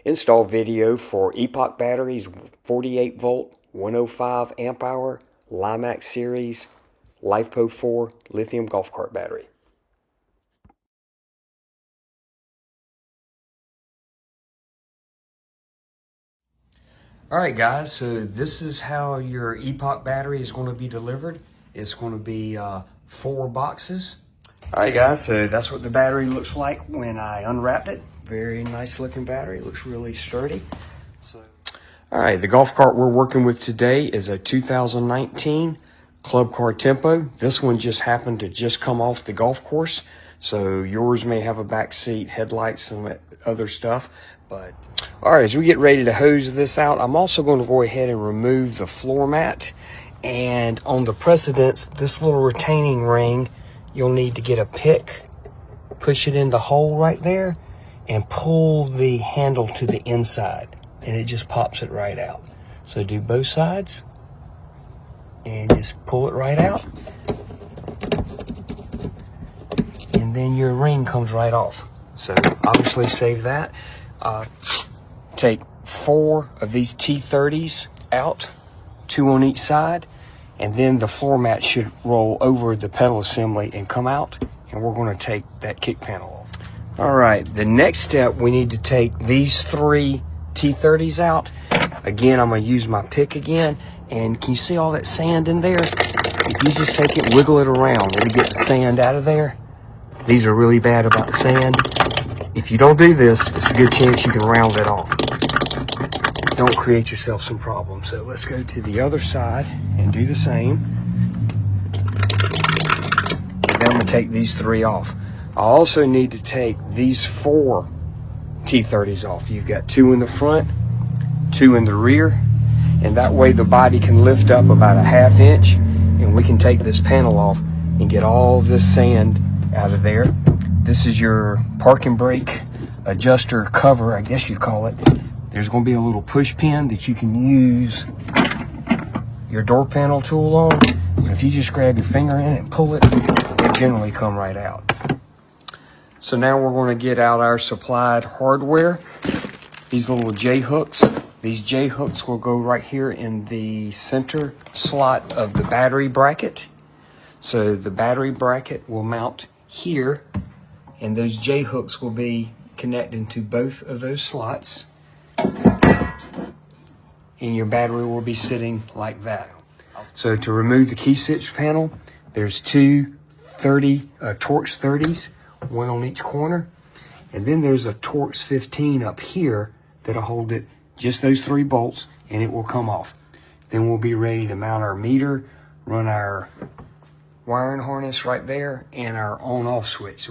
Install video for Epoch batteries, 48 volt, 105 amp hour, Limax series, LiFePO 4 lithium golf cart battery. Alright guys, so this is how your Epoch battery is going to be delivered. It's going to be 4 boxes. Alright guys, so that's what the battery looks like when I unwrapped it. Very nice looking battery, looks really sturdy. Alright, the golf cart we're working with today is a 2019 Club Car Tempo. This one just happened to just come off the golf course, so yours may have a back seat, headlights, some other stuff. But alright, as we get ready to hose this out, I'm also going to go ahead and remove the floor mat. And on the precedents, this little retaining ring, you'll need to get a pick, push it in the hole right there, and pull the handle to the inside, and it just pops it right out. So do both sides and just pull it right out, and then your ring comes right off. So obviously save that. Take 4 of these T30s out, 2 on each side, and then the floor mat should roll over the pedal assembly and come out, and we're going to take that kick panel off. All right, the next step, we need to take these 3 T30s out. Again, I'm going to use my pick again, and can you see all that sand in there? If you just take it, wiggle it around, it'll get the sand out of there. These are really bad about the sand. If you don't do this, it's a good chance you can round it off. Don't create yourself some problems. So let's go to the other side and do the same. And then I'm going to take these 3 off. I also need to take these 4 T30s off. You've got 2 in the front, 2 in the rear, and that way the body can lift up about a ½ inch, and we can take this panel off and get all this sand out of there. This is your parking brake adjuster cover, I guess you'd call it. There's going to be a little push pin that you can use your door panel tool on. But if you just grab your finger in it and pull it, it generally come right out. So now we're going to get out our supplied hardware. These little J-hooks. These J-hooks will go right here in the center slot of the battery bracket. So the battery bracket will mount here, and those J-hooks will be connected to both of those slots. And your battery will be sitting like that. So to remove the key switch panel, there's 2 Torx 30s, 1 on each corner. And then there's a Torx 15 up here that'll hold it, just those 3 bolts, and it will come off. Then we'll be ready to mount our meter, run our wiring harness right there, and our on-off switch.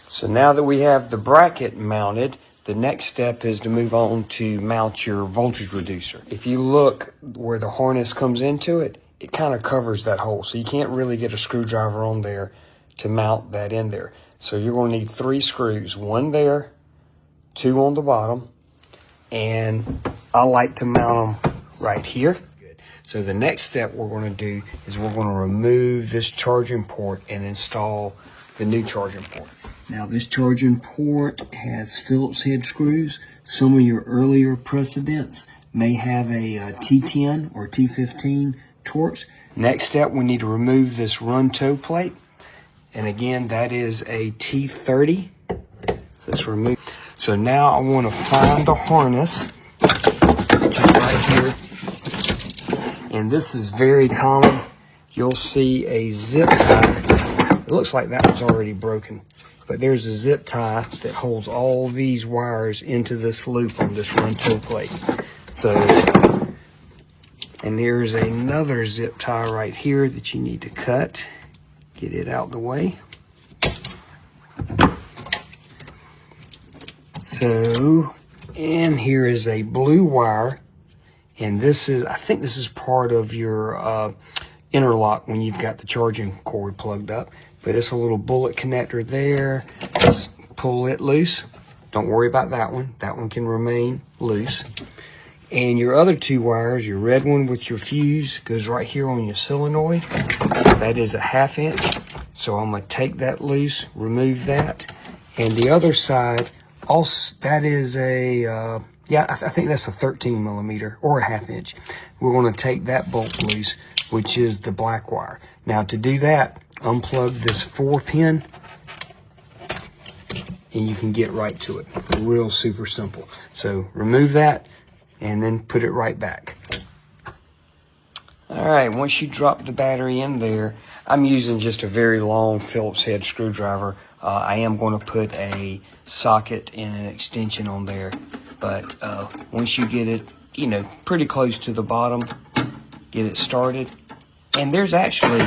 So now that we have the bracket mounted, the next step is to move on to mount your voltage reducer. If you look where the harness comes into it, it kind of covers that hole. So you can't really get a screwdriver on there to mount that in there. So you're going to need 3 screws, 1 there, 2 on the bottom, and I like to mount them right here. So the next step we're going to do is we're going to remove this charging port and install the new charging port. Now this charging port has Phillips head screws. Some of your earlier precedents may have a T10 or T15 Torx. Next step, we need to remove this run toe plate. And again, that is a T30. Let's remove. So now I want to find the harness, which is right here. And this is very common. You'll see a zip tie. It looks like that was already broken. But there's a zip tie that holds all these wires into this loop on this run toe plate. So, and there's another zip tie right here that you need to cut. Get it out the way. So, and here is a blue wire. And this is, I think this is part of your interlock when you've got the charging cord plugged up. But it's a little bullet connector there. Just pull it loose. Don't worry about that one. That one can remain loose. And your other 2 wires, your red one with your fuse goes right here on your solenoid. That is a ½ inch. So I'm going to take that loose, remove that. And the other side, also, that is a Yeah, I think that's a 13 millimeter or a 1/2 inch. We're going to take that bolt loose, which is the black wire. Now to do that, unplug this 4-pin and you can get right to it. Real super simple. So remove that and then put it right back. All right, once you drop the battery in there, I'm using just a very long Phillips head screwdriver. I am going to put a socket and an extension on there, but once you get it, pretty close to the bottom, get it started. And there's actually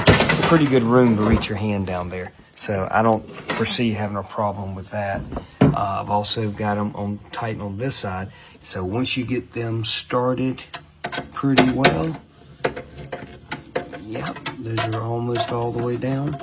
pretty good room to reach your hand down there. So I don't foresee having a problem with that. I've also got them tight on this side. So once you get them started pretty well, yep, those are almost all the way down.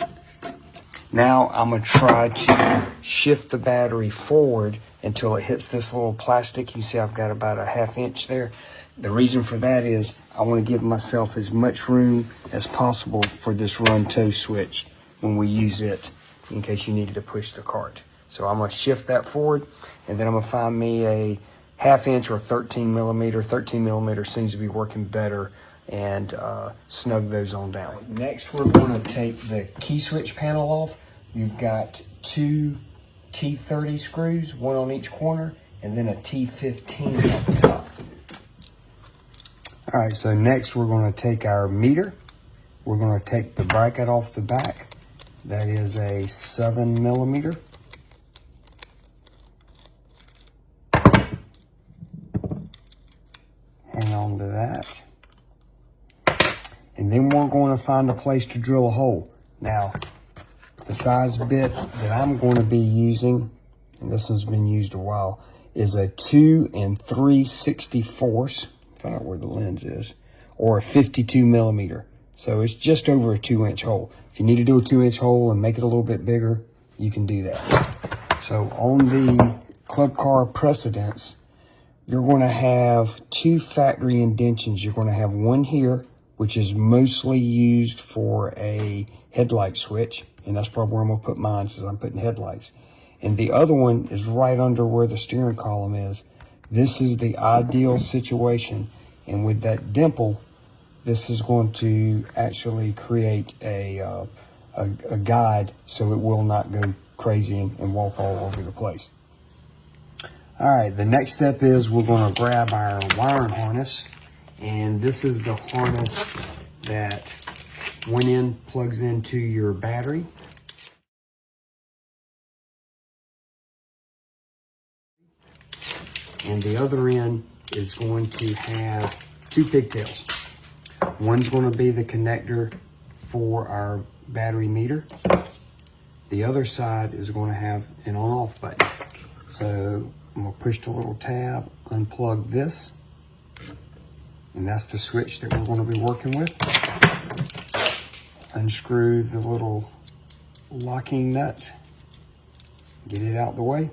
Now I'm going to try to shift the battery forward until it hits this little plastic. You see I've got about a 1/2 inch there. The reason for that is I want to give myself as much room as possible for this run tow switch when we use it in case you needed to push the cart. So I'm going to shift that forward, and then I'm going to find me a 1/2 inch or 13 millimeter. 13 millimeter seems to be working better, and snug those on down. Next, we're going to take the key switch panel off. You've got 2 T30 screws, 1 on each corner, and then a T15 at the top. All right, so next we're going to take our meter. We're going to take the bracket off the back. That is a 7 millimeter. Hang on to that. And then we're going to find a place to drill a hole. Now, the size bit that I'm going to be using, and this one's been used a while, is a 2 3/64. Find out where the lens is, or a 52 millimeter. So it's just over a 2-inch hole. If you need to do a 2-inch hole and make it a little bit bigger, you can do that. So on the club car precedents, you're going to have 2 factory indentions. You're going to have one here, which is mostly used for a headlight switch, and that's probably where I'm going to put mine since I'm putting headlights. And the other one is right under where the steering column is. This is the ideal situation, and with that dimple, this is going to actually create a guide so it will not go crazy and walk all over the place. All right, the next step is we're going to grab our wiring harness, and this is the harness that plugs into your battery. And the other end is going to have 2 pigtails. One's going to be the connector for our battery meter. The other side is going to have an on-off button. So I'm going to push the little tab, unplug this, and that's the switch that we're going to be working with. Unscrew the little locking nut, get it out the way.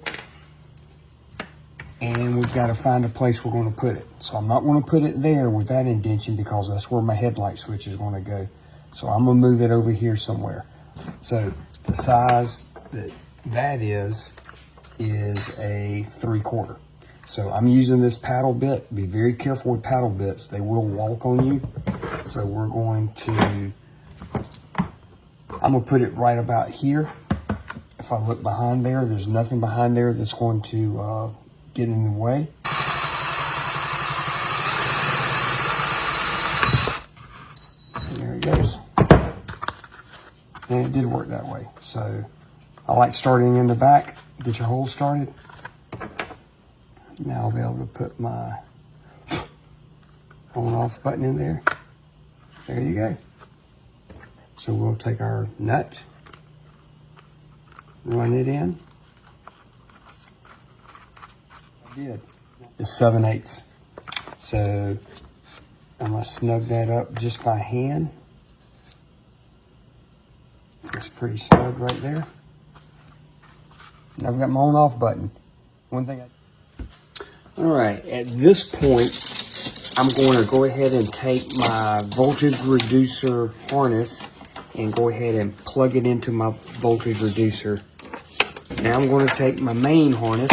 And we've got to find a place we're going to put it. So I'm not going to put it there with that indentation because that's where my headlight switch is going to go. So I'm going to move it over here somewhere. So the size that is a 3/4. So I'm using this paddle bit. Be very careful with paddle bits. They will walk on you. So we're going to, I'm going to put it right about here. If I look behind there, there's nothing behind there that's going to get in the way. And there it goes. And it did work that way. So I like starting in the back, get your hole started. Now I'll be able to put my on-off button in there. There you go. So we'll take our nut, run it in. Did is 7/8. So I'm gonna snug that up just by hand. It's pretty snug right there. And I've got my on off button. All right, at this point, I'm going to go ahead and take my voltage reducer harness and go ahead and plug it into my voltage reducer. Now I'm going to take my main harness.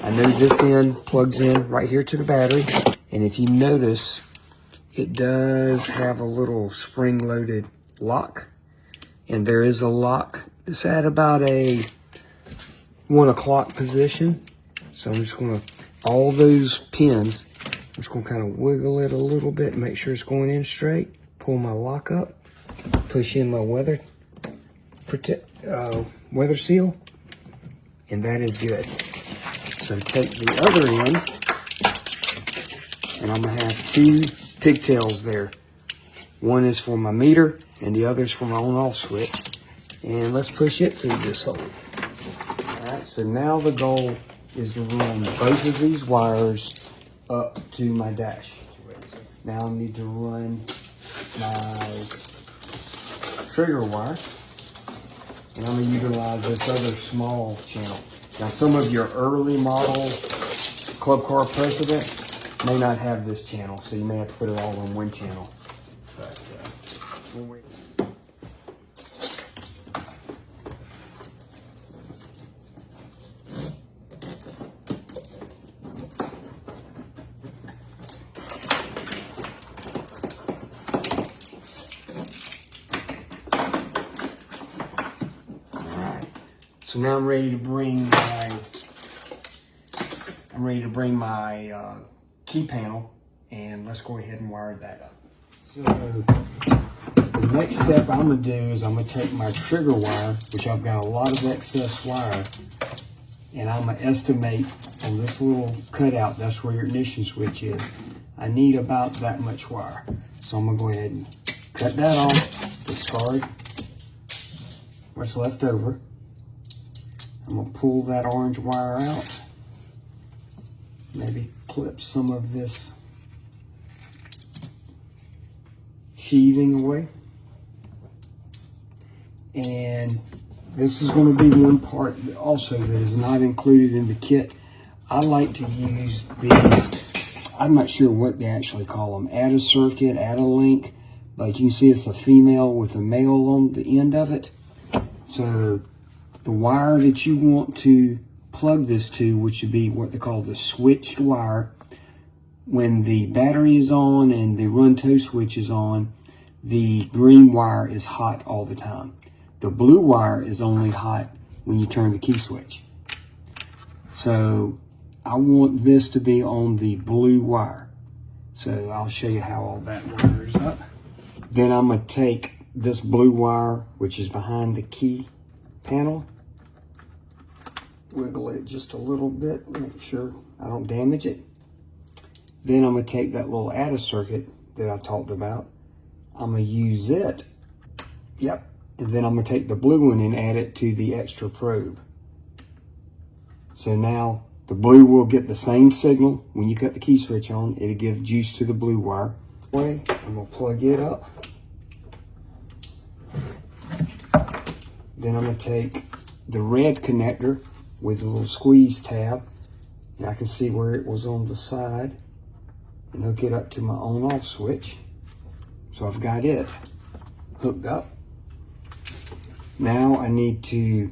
I I know this end plugs in right here to the battery. And if you notice, it does have a little spring-loaded lock. And there is a lock. It's at about a 1 o'clock position. So I'm just gonna, all those pins, I'm just gonna kind of wiggle it a little bit, make sure it's going in straight. Pull my lock up, push in my weather seal, and that is good. So take the other end, and I'm gonna have 2 pigtails there. One is for my meter, and the other is for my on-off switch. And let's push it through this hole. All right, so now the goal is to run both of these wires up to my dash. Now I need to run my trigger wire, and I'm gonna utilize this other small channel. Now some of your early model club car precedents may not have this channel, so you may have to put it all in one channel. But when we So now I'm ready to bring my key panel, and let's go ahead and wire that up. So the next step I'm gonna do is I'm gonna take my trigger wire, which I've got a lot of excess wire, and I'm gonna estimate on this little cutout, that's where your ignition switch is. I need about that much wire. So I'm gonna go ahead and cut that off, discard what's left over. I'm gonna pull that orange wire out, maybe clip some of this sheathing away. And this is gonna be one part also that is not included in the kit. I like to use these, I'm not sure what they actually call them, add a circuit, add a link, but you can see it's a female with a male on the end of it. So the wire that you want to plug this to, which would be what they call the switched wire, when the battery is on and the run tow switch is on, the green wire is hot all the time. The blue wire is only hot when you turn the key switch. So I want this to be on the blue wire. So I'll show you how all that wires up. Then I'm gonna take this blue wire, which is behind the key panel, wiggle it just a little bit, make sure I don't damage it. Then I'm gonna take that little adder circuit that I talked about, I'm gonna use it, and then I'm gonna take the blue one and add it to the extra probe. So now the blue will get the same signal when you cut the key switch on, it'll give juice to the blue wire. I'm gonna plug it up. Then I'm gonna take the red connector with a little squeeze tab, and I can see where it was on the side, and hook it up to my on-off switch. So I've got it hooked up. Now I need to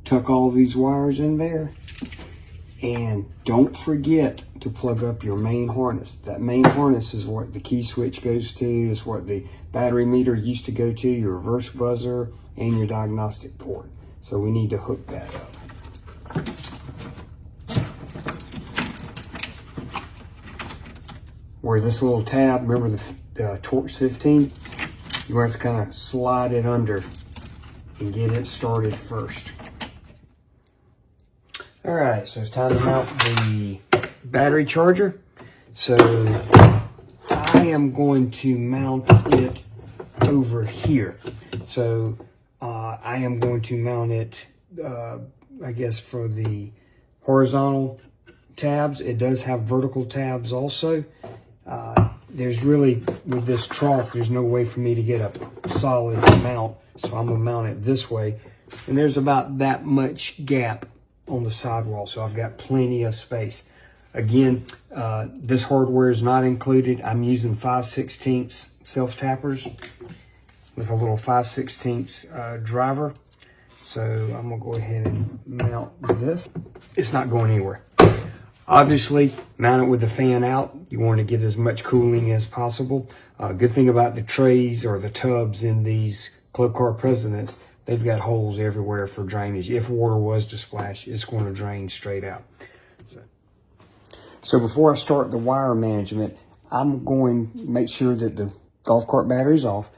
tuck all these wires in there, and don't forget to plug up your main harness. That main harness is what the key switch goes to, is what the battery meter used to go to, your reverse buzzer, and your diagnostic port. So we need to hook that up. Where this little tab, remember the Torx 15? You're going to have to kind of slide it under and get it started first. All right, so it's time to mount the battery charger. So I am going to mount it over here. So I am going to mount it, I guess, for the horizontal tabs. It does have vertical tabs also. There's really, with this trough, there's no way for me to get a solid mount, so I'm gonna mount it this way. And there's about that much gap on the sidewall, so I've got plenty of space. Again, this hardware is not included. I'm using 5/16 self-tappers with a little 5/16 driver. So I'm gonna go ahead and mount this. It's not going anywhere. Obviously, mount it with the fan out. You want to get as much cooling as possible. Good thing about the trays or the tubs in these Club Car Presidents, they've got holes everywhere for drainage. If water was to splash, it's going to drain straight out. So before I start the wire management, I'm going to make sure that the golf cart battery is off.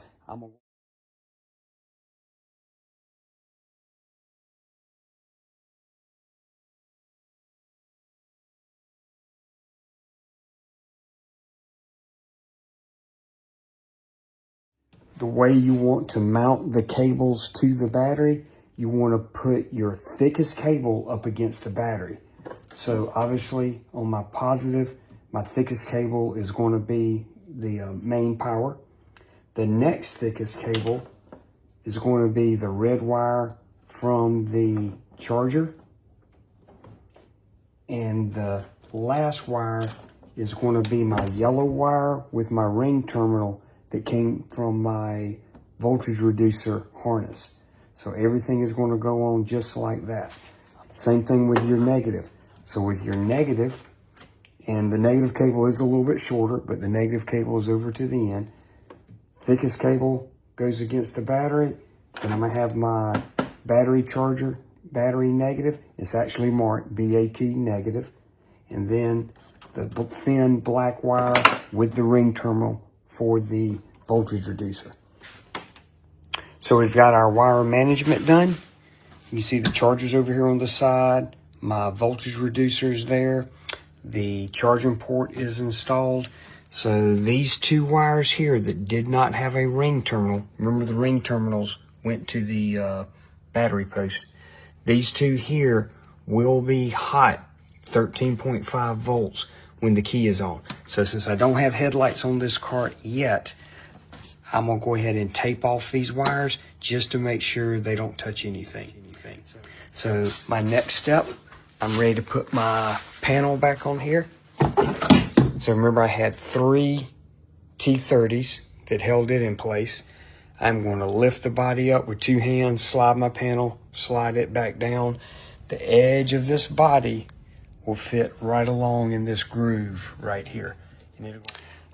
The way you want to mount the cables to the battery, you want to put your thickest cable up against the battery. So obviously on my positive, my thickest cable is going to be the main power. The next thickest cable is going to be the red wire from the charger. And the last wire is going to be my yellow wire with my ring terminal that came from my voltage reducer harness. So everything is going to go on just like that. Same thing with your negative. So with your negative, and the negative cable is a little bit shorter, but the negative cable is over to the end. Thickest cable goes against the battery, and I'm gonna have my battery charger, battery negative. It's actually marked BAT negative. And then the thin black wire with the ring terminal for the voltage reducer. So we've got our wire management done. You see the chargers over here on the side. My voltage reducer is there. The charging port is installed. So these two wires here that did not have a ring terminal, remember the ring terminals went to the battery post. These two here will be hot, 13.5 volts when the key is on. So since I don't have headlights on this cart yet, I'm gonna go ahead and tape off these wires just to make sure they don't touch anything. So my next step, I'm ready to put my panel back on here. So remember I had 3 T30s that held it in place. I'm going to lift the body up with 2 hands, slide my panel, slide it back down. The edge of this body will fit right along in this groove right here.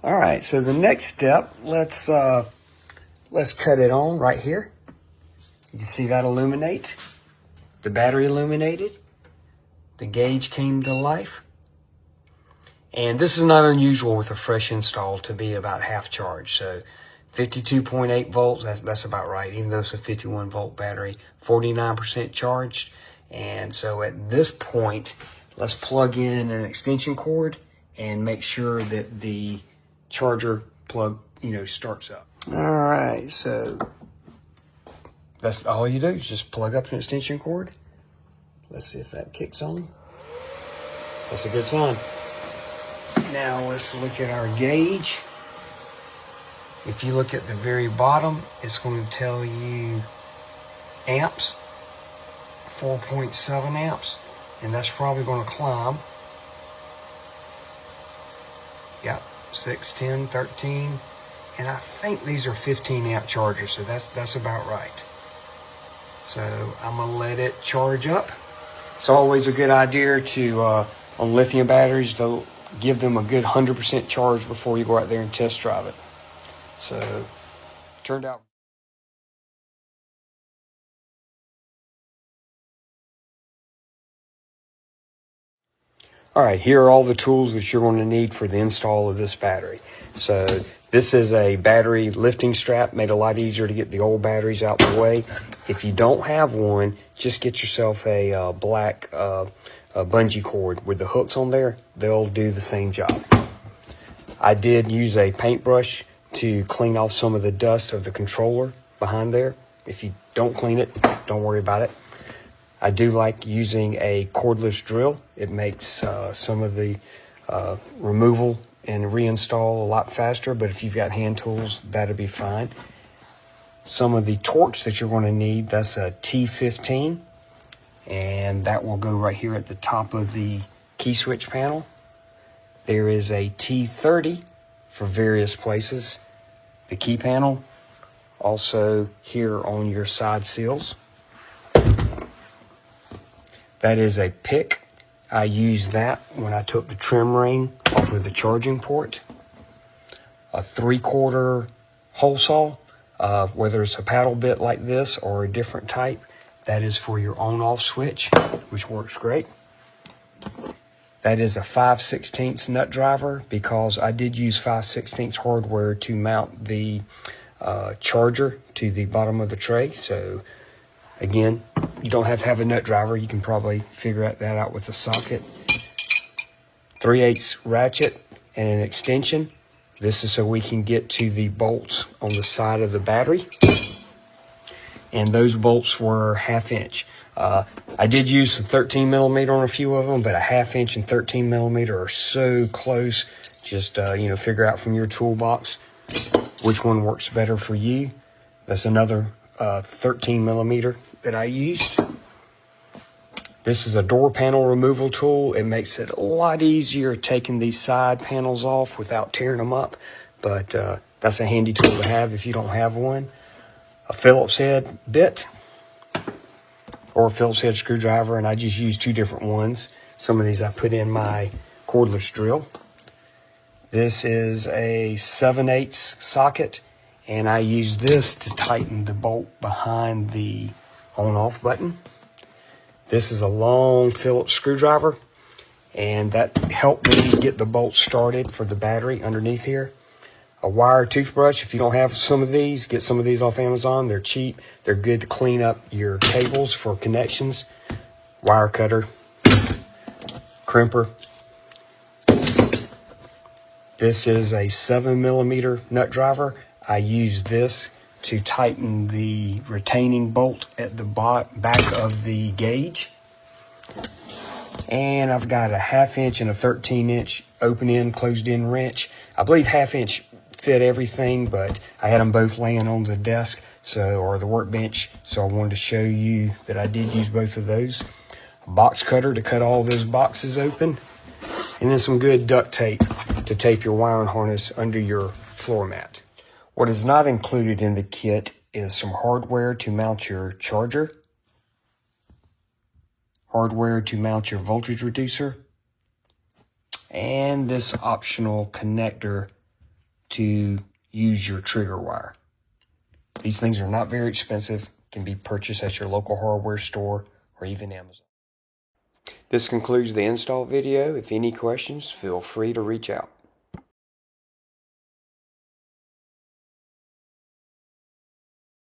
All right, so the next step, let's cut it on right here. You can see that illuminate. The battery illuminated. The gauge came to life. And this is not unusual with a fresh install to be about half charged. So 52.8 volts, that's about right, even though it's a 51 volt battery, 49% charged. And so at this point, let's plug in an extension cord and make sure that the charger plug, starts up. All right, so that's all you do is just plug up an extension cord. Let's see if that kicks on. That's a good sign. Now let's look at our gauge. If you look at the very bottom, it's going to tell you amps, 4.7 amps, and that's probably going to climb. Yep, 6, 10, 13, and I think these are 15 amp chargers, so that's about right. So I'm gonna let it charge up. It's always a good idea to, on lithium batteries, to give them a good 100% charge before you go out there and test drive it. So, turned out. All right, here are all the tools that you're going to need for the install of this battery. So, this is a battery lifting strap, made a lot easier to get the old batteries out the way. If you don't have one, just get yourself a black bungee cord with the hooks on there. They'll do the same job. I did use a paintbrush to clean off some of the dust of the controller behind there. If you don't clean it, don't worry about it. I do like using a cordless drill. It makes some of the removal and reinstall a lot faster, but if you've got hand tools, that'll be fine. Some of the torch that you're going to need, that's a T15, and that will go right here at the top of the key switch panel. There is a T30 for various places. The key panel, also here on your side seals. That is a pick I used that when I took the trim ring off of the charging port. A 3/4 hole saw, whether it's a paddle bit like this or a different type, that is for your on-off switch, which works great. That is a 5/16 nut driver, because I did use 5/16 hardware to mount the charger to the bottom of the tray. So again, you don't have to have a nut driver. You can probably figure that out with a socket. 3/8 ratchet and an extension. This is so we can get to the bolts on the side of the battery. And those bolts were 1/2 inch. I did use a 13 millimeter on a few of them, but a 1/2 inch and 13 millimeter are so close. Just, figure out from your toolbox which one works better for you. That's another 13 millimeter that I used. This is a door panel removal tool. It makes it a lot easier taking these side panels off without tearing them up, but that's a handy tool to have if you don't have one. A Phillips head bit or a Phillips head screwdriver, and I just used 2 different ones. Some of these I put in my cordless drill. This is a 7/8 socket, and I use this to tighten the bolt behind the on-off button. This is a long Phillips screwdriver, and that helped me get the bolt started for the battery underneath here. A wire toothbrush. If you don't have some of these, get some of these off Amazon. They're cheap. They're good to clean up your cables for connections. Wire cutter, crimper. This is a 7 millimeter nut driver. I use this to tighten the retaining bolt at the back of the gauge. And I've got a 1/2 inch and a 13 inch open end, closed end wrench. I believe 1/2 inch fit everything, but I had them both laying on the desk, or the workbench. So I wanted to show you that I did use both of those. A box cutter to cut all those boxes open. And then some good duct tape to tape your wiring harness under your floor mat. What is not included in the kit is some hardware to mount your charger, hardware to mount your voltage reducer, and this optional connector to use your trigger wire. These things are not very expensive, can be purchased at your local hardware store or even Amazon. This concludes the install video. If any questions, feel free to reach out.